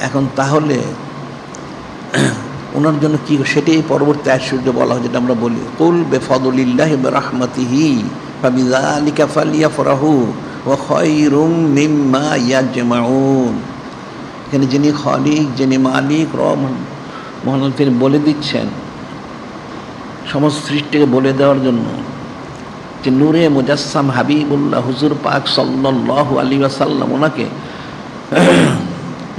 এখন তাহলে ওনার জন্য কি, সেটাই পরবর্তী আশ্চর্য বলা হয়, যেটা আমরা বলি কুল বিফাদলিল্লাহি ওয়া রাহমাতিহি ফাবিযালিকা ফালইফরাহু ওয়া খায়রুম মিম্মা ইয়াজমাউন। এখানে যিনি খালিক, যিনি মালিক, মহান তিনি বলে দিচ্ছেন সমস্ত সৃষ্টিকে বলে দেওয়ার জন্য যে নূরে মুজাসসাম হাবিবুল্লাহ হুজুর পাক সাল্লাল্লাহু আলাইহি ওয়াসাল্লাম ওনাকে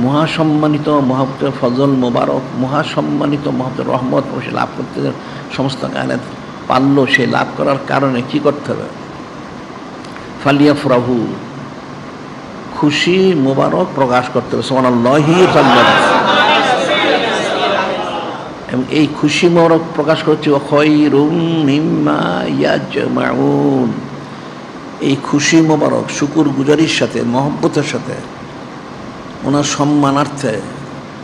মহাসম্মানিত মহাব্বতের ফজল মোবারক, মহাসম্মানিত মহাব্বতের রহমত সে লাভ করতে সমস্ত কায়নাত পারল। সে লাভ করার কারণে কি করতে হবে? ফালিয়াফরাহু, খুশি মোবারক প্রকাশ করতে হবে। সুবহানাল্লাহি এবং এই খুশি মোবারক প্রকাশ করছে খায়রুম মিম্মা ইয়াজমাউন। এই খুশি মোবারক শুকুর গুজারির সাথে, মহব্বতের সাথে, ওনার সম্মানার্থে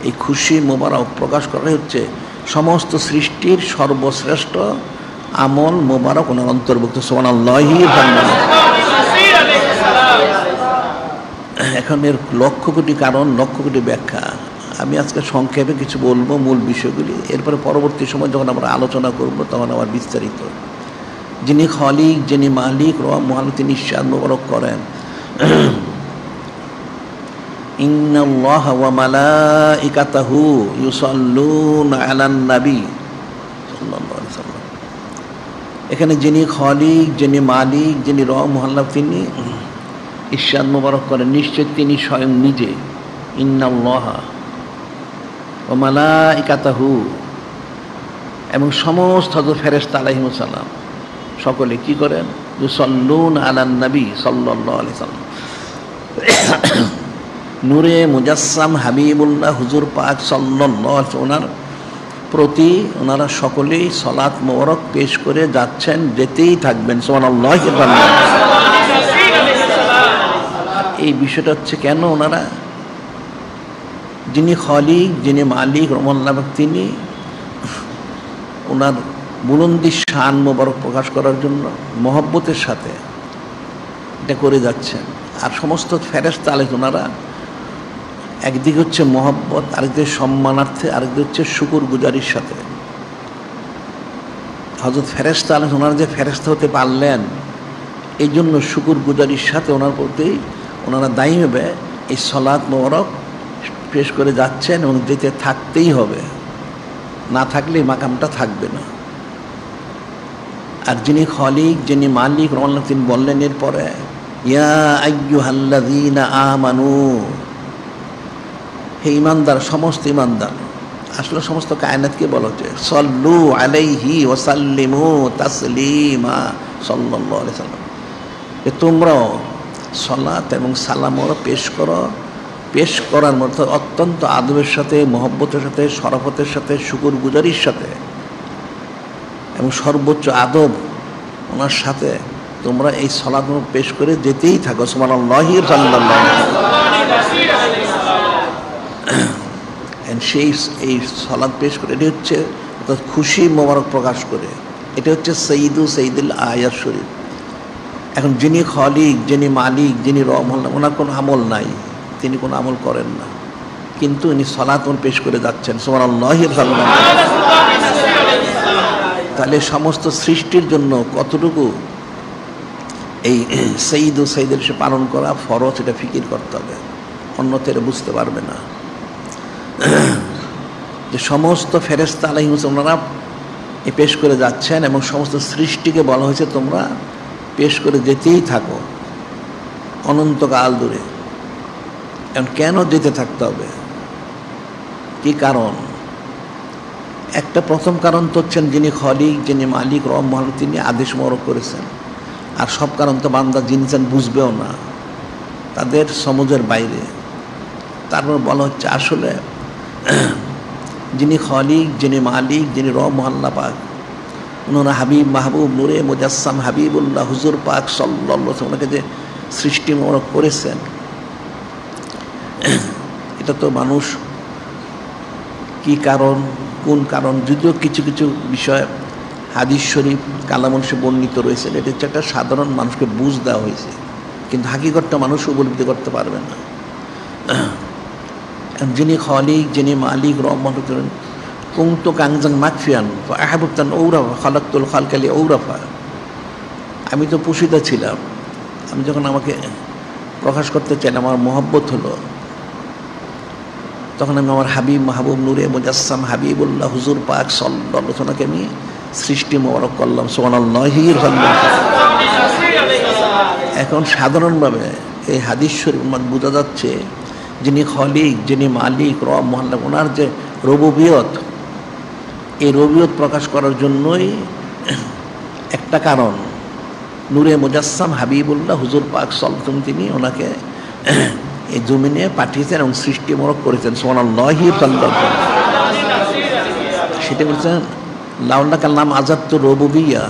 এই খুশি মোবারক প্রকাশ করা হচ্ছে সমস্ত সৃষ্টির সর্বশ্রেষ্ঠ আমল মোবারক ওনার অন্তর্ভুক্ত। সুবহানাল্লাহি। এখন এর লক্ষ কোটি কারণ, লক্ষ কোটি ব্যাখ্যা। আমি আজকে সংক্ষেপে কিছু বলবো মূল বিষয়গুলি, এরপরে পরবর্তী সময় যখন আমরা আলোচনা করব তখন আবার বিস্তারিত। যিনি খালিক, যিনি মালিক, মহান তিনি ইরশাদ মোবারক করেন ইন্নাল্লাহা ওয়া মালাইকাতাহু ইউসাল্লুনা আলান নবী সাল্লাল্লাহু আলাইহি ওয়াসাল্লাম। এখানে যিনি খালিক, যিনি মালিক, যিনি মহান তিনি ইরশাদ মোবারক করেন নিশ্চয় তিনি স্বয়ং নিজে। ইন্নাল্লাহা ওয়া মালাইকাতাহু, এবং সমস্ত ফেরেশতা আলাইহিমুস সালাম সকলে কি করেন? ইউসাল্লুনা আলান নবী সাল্লাল্লাহু আলাইহি ওয়াসাল্লাম। নূরে মুজাসসাম হাবিবুল্লাহ হুজুর পাক সাল্লাল্লাহু আলাইহি ওনার প্রতি ওনারা সকলেই সালাত মোবারক পেশ করে যাচ্ছেন, যেতেই থাকবেন। সুবহানাল্লাহ। এই বিষয়টা হচ্ছে কেন ওনারা, যিনি খালিক, যিনি মালিক রহমাল্লাহ, তিনি ওনার বুলন্দি শান মোবারক প্রকাশ করার জন্য মহব্বতের সাথে এটা করে যাচ্ছেন। আর সমস্ত ফেরেশতা আলাইহিম ওনারা একদিকে হচ্ছে মহব্বত, আরেকদিকে সম্মানার্থে, আরেকদিকে হচ্ছে শুকুর গুজারির সাথে। হযরত ফেরেশতা আলাইহিম ওনারা যে ফেরেশতা হতে পারলেন এই জন্য শুকুর গুজারির সাথে ওনার প্রতি ওনারা দায়ীভাবে এই সালাত মোবারক পেশ করে যাচ্ছেন এবং যেতে থাকতেই হবে, না থাকলে মাকামটা থাকবে না। আর যিনি খালিক, যিনি মালিক রহমাল্লাহ তিনি বললেন এরপরে ইয়া আইয়ুহাল্লাযীনা আমানু, হে ঈমানদার, সমস্ত ঈমানদার, আসলে সমস্ত কায়নাতকে বলা হচ্ছে সাল্লু আলাইহি ওয়া সাল্লিমু তাসলিমা সাল্লাল্লাহু আলাইহি ওয়াসাল্লাম। তোমরাও সালাত এবং সালাম পেশ করো, পেশ করার মতো অত্যন্ত আদবের সাথে, মহব্বতের সাথে, শরাফতের সাথে, শুকুর গুজারির সাথে এবং সর্বোচ্চ আদব ওনার সাথে তোমরা এই সালাত পেশ করে যেতেই থাকো। সুবহানাল্লাহি সাল্লাল্লাহু সেই এই সালাত পেশ করে এটি হচ্ছে খুশি মোবারক প্রকাশ করে, এটা হচ্ছে সঈদুল আয়াত শরীফ। এখন যিনি খালিক, যিনি মালিক, যিনি রহমান, ওনার কোনো আমল নাই, তিনি কোনো আমল করেন না, কিন্তু উনি সালাত পেশ করে যাচ্ছেন। সুবহানাল্লাহি। তাহলে সমস্ত সৃষ্টির জন্য কতটুকু এই সঈদের সে পালন করা ফরজ, এটা ফিকির করতে হবে, অন্যথা বুঝতে পারবে না যে সমস্ত ফেরেশতা আলাইহিম ওনারা এ পেশ করে যাচ্ছেন এবং সমস্ত সৃষ্টিকে বলা হয়েছে তোমরা পেশ করে যেতেই থাকো অনন্তকাল ধরে। এখন কেন যেতে থাকতে হবে, কি কারণ? একটা প্রথম কারণ তো হচ্ছেন যিনি খালিক, যিনি মালিক রহমান, তিনি আদেশ মোবারক করেছেন। আর সব কারণ তো বান্দা জিনসান বুঝবেও না, তাদের সমঝের বাইরে। তারপর বলা হচ্ছে আসলে যিনি খালিক, যিনি মালিক, যিনি মহাল্লা পাক, ওনারা হাবিব মাহবুব নূরে মুজাসসাম হাবিবুল্লাহ হুজুর পাক সাল্লাল্লাহু আলাইহি ওয়াসাল্লাম ওনাকে যে সৃষ্টি মোবারক করেছেন, এটা তো মানুষ কি কারণ, কোন কারণ, যদিও কিছু কিছু বিষয় হাদিস শরীফ কালামুনসে বর্ণিত রয়েছে, এটা হচ্ছে একটা সাধারণ মানুষকে বুঝ দেওয়া হয়েছে, কিন্তু হাকিকতটা মানুষ উপলব্ধি করতে পারবে না। যিনি খালিক, যিনি মালিক, রহমান করেন কুন্তু কাংজাং মাকফিয়ান আহাবুতান ঔরাফা খালাক্তুল খালকালি ঔরাফা। আমি তো পুষিতা ছিলাম, আমি যখন আমাকে প্রকাশ করতে চাইলাম, আমার মহব্বত হলো, তখন আমি আমার হাবিব মাহবুব নূরে মুজাসসাম হাবিবুল্লাহ হুজুর পাক সাল্লাল্লাহু আলাইহি ওয়াসাল্লামকে আমি সৃষ্টি মোবারক করলাম। সুবহানাল্লাহি। এখন সাধারণভাবে এই হাদিস শরীফ বোঝা যাচ্ছে যিনি খালিক, যিনি মালিক, রব মহাল্লা, ওনার যে রুবুবিয়ত, এই রুবুবিয়ত প্রকাশ করার জন্যই একটা কারণ, নূরে মুজাসসাম হাবিবুল্লাহ হুজুর পাক সাল্লাল্লাহু আলাইহি ওয়াসাল্লাম তিনি ওনাকে এই জমিনে পাঠিয়েছেন এবং সৃষ্টি মোবারক করেছেন। সুবহানাল্লাহি। সেটা বলছেন লাউলাকা নাম আযাবতু রুবুবিয়্যা,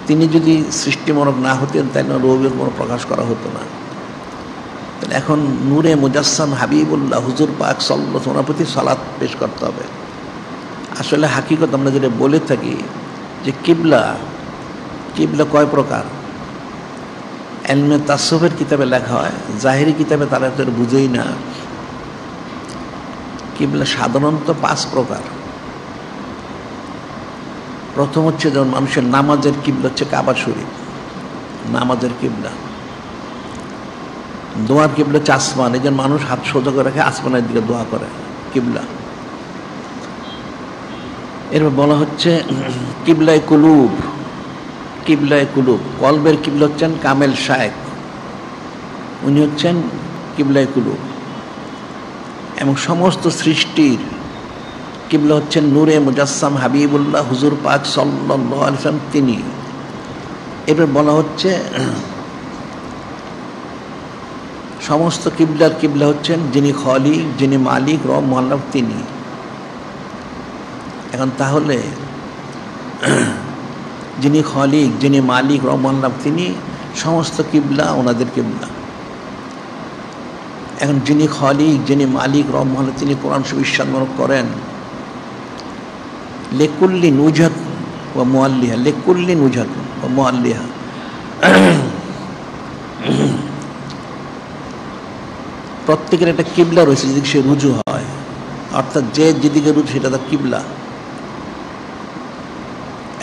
তিনি যদি সৃষ্টি মোবারক না হতেন তাহলে রুবুবিয়ত মোবারক প্রকাশ করা হতো না। তাহলে এখন নূরে মুজাসসাম হাবিবুল্লাহ হুজুর পাক সাল্লাল্লাহু আলাইহি ওয়াসাল্লামের প্রতি সালাত পেশ করতে হবে। আসলে হাকিকত আমরা যেটা বলে থাকি যে কিবলা কয় প্রকার, ইলমে তাসawwুফের কিতাবে লেখা হয়, জাহেরি কিতাবে তারা তো বুঝেই না। কিবলা সাধারণত 5 প্রকার। প্রথম হচ্ছে যেমন মানুষের নামাজের কিবলা হচ্ছে কাবা শরীফ, নামাজের কিবলা। দোয়ার কিবলা হচ্ছে আসমান, এই জন্য মানুষ হাত সোজা করে রেখে আসমানের দিকে দোয়া করে, কিবলা। এরপর বলা হচ্ছে কিবলায়ে কুলুব, কিবলায়ে কুলুব, কলবের কিবলা হচ্ছেন কামেল শায়েখ, উনি হচ্ছেন কিবলায়ে কুলুব। এবং সমস্ত সৃষ্টির কিবলা হচ্ছেন নূরে মুজাসসাম হাবিবুল্লাহ হুজুর পাক সাল্লাল্লাহু আলাইহি ওয়াসাল্লাম তিনি। এরপর বলা হচ্ছে সমস্ত কিবলার কিবলা হচ্ছেন যিনি খালিক, যিনি মালিক, রব মহাল্লা তিনি। এখন তাহলে যিনি খালিক, যিনি মালিক, রব মহাল্লা তিনি, সমস্ত কিবলা ওনাদের কিবলা। এখন যিনি খালিক, যিনি মালিক, রব মহাল্লা তিনি কোরআন শরীফ ইরশাদ করেন লিকুল্লি নুজহাত ওয়া মুআল্লিহা, লিকুল্লি নুজহাত ওয়া মুআল্লিহা। প্রত্যেকের একটা কিবলা রয়েছে যেদিকে সে রুজু হয়, অর্থাৎ যে যেদিকে রুজু সেটা তার কিবলা।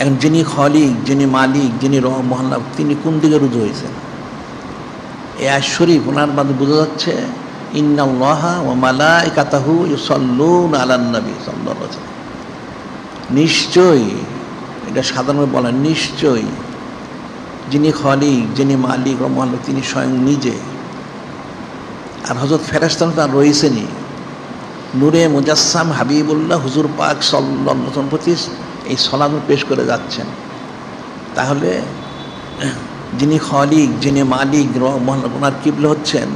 এখন যিনি খালিক, যিনি মালিক, যিনি রব মহাল্লা তিনি কোন দিকে রুজু হয়েছেন, এই আয়াত শরীফ ওনার মধ্যে বোঝা যাচ্ছে ইন্নাল্লাহা ওয়া মালাইকাতাহু ইউসাল্লুনা আলান নবী সাল্লাল্লাহু আলাইহি ওয়াসাল্লাম। নিশ্চয়ই, এটা সাধারণভাবে বলেন, নিশ্চয়ই যিনি খালিক, যিনি মালিক, রব মহাল্লা তিনি স্বয়ং নিজে, আর হযরত ফেরেশতারা তার রয়েছেনই, নূরে মুজাসসাম হাবিবুল্লাহ হুজুর পাক সাল্লাল্লাহু আলাইহি ওয়াসাল্লাম প্রতি এই সালাত পেশ করে যাচ্ছেন। তাহলে যিনি খালিক, যিনি মালিক, রব মহাল্লা ওনার কিবলা হচ্ছেন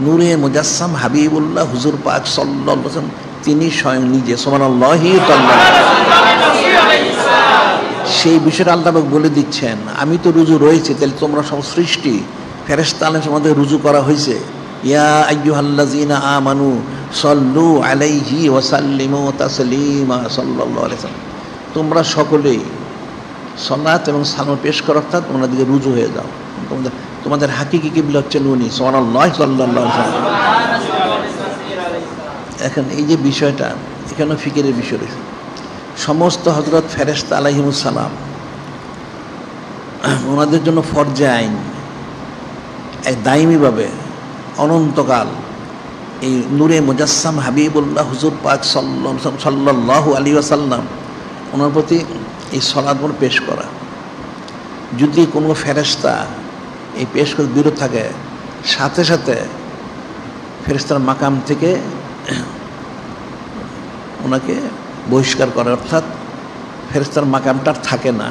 নূরে মুজাসসাম হাবিবুল্লাহ হুজুর পাক সাল্লাল্লাহু আলাইহি ওয়াসাল্লাম তিনি স্বয়ং নিজে। সুবহানাল্লাহি। সেই বিষয়টা আল্লাহ বলে দিচ্ছেন, আমি তো রুজু রয়েছে, তাহলে তোমরা সব সৃষ্টি ফেরেশতা আলাইহিস সালামের রুজু করা হয়েছে। ইয়া আইয়ুহাল্লাযীনা আমানু সাল্লু আলাইহি ওয়া সাল্লিমু তাসলিমা সাল্লাল্লাহু আলাইহি ওয়াসাল্লাম, তোমরা সকলেই সালাত এবং সালাম পেশ করো, অর্থাৎ তোমরা দিকে রুজু হয়ে যাও। তোমাদের হাকিকি কিবলা হচ্ছেন উনি। সুবহানাল্লাহ সাল্লাল্লাহু আলাইহি ওয়াসাল্লাম। এখন এই যে বিষয়টা, এখানে ফিকিরের বিষয় রয়েছে। সমস্ত হযরত ফেরেশতা আলাইহিমুস সালাম ওনাদের জন্য ফরজে আইন এক দায়মিভাবে অনন্তকাল এই নূরে মুজাসসাম হাবিবুল্লাহ হুজুর পাক সাল্লাল্লাহু আলাইহি ওয়াসাল্লাম ওনার প্রতি এই সালাত পেশ করা। যদি কোনো ফেরেশতা এই পেশ করে বিরত থাকে, সাথে সাথে ফেরেশতার মাকাম থেকে ওনাকে বহিষ্কার করে, অর্থাৎ ফেরেশতার মাকামটা থাকে না।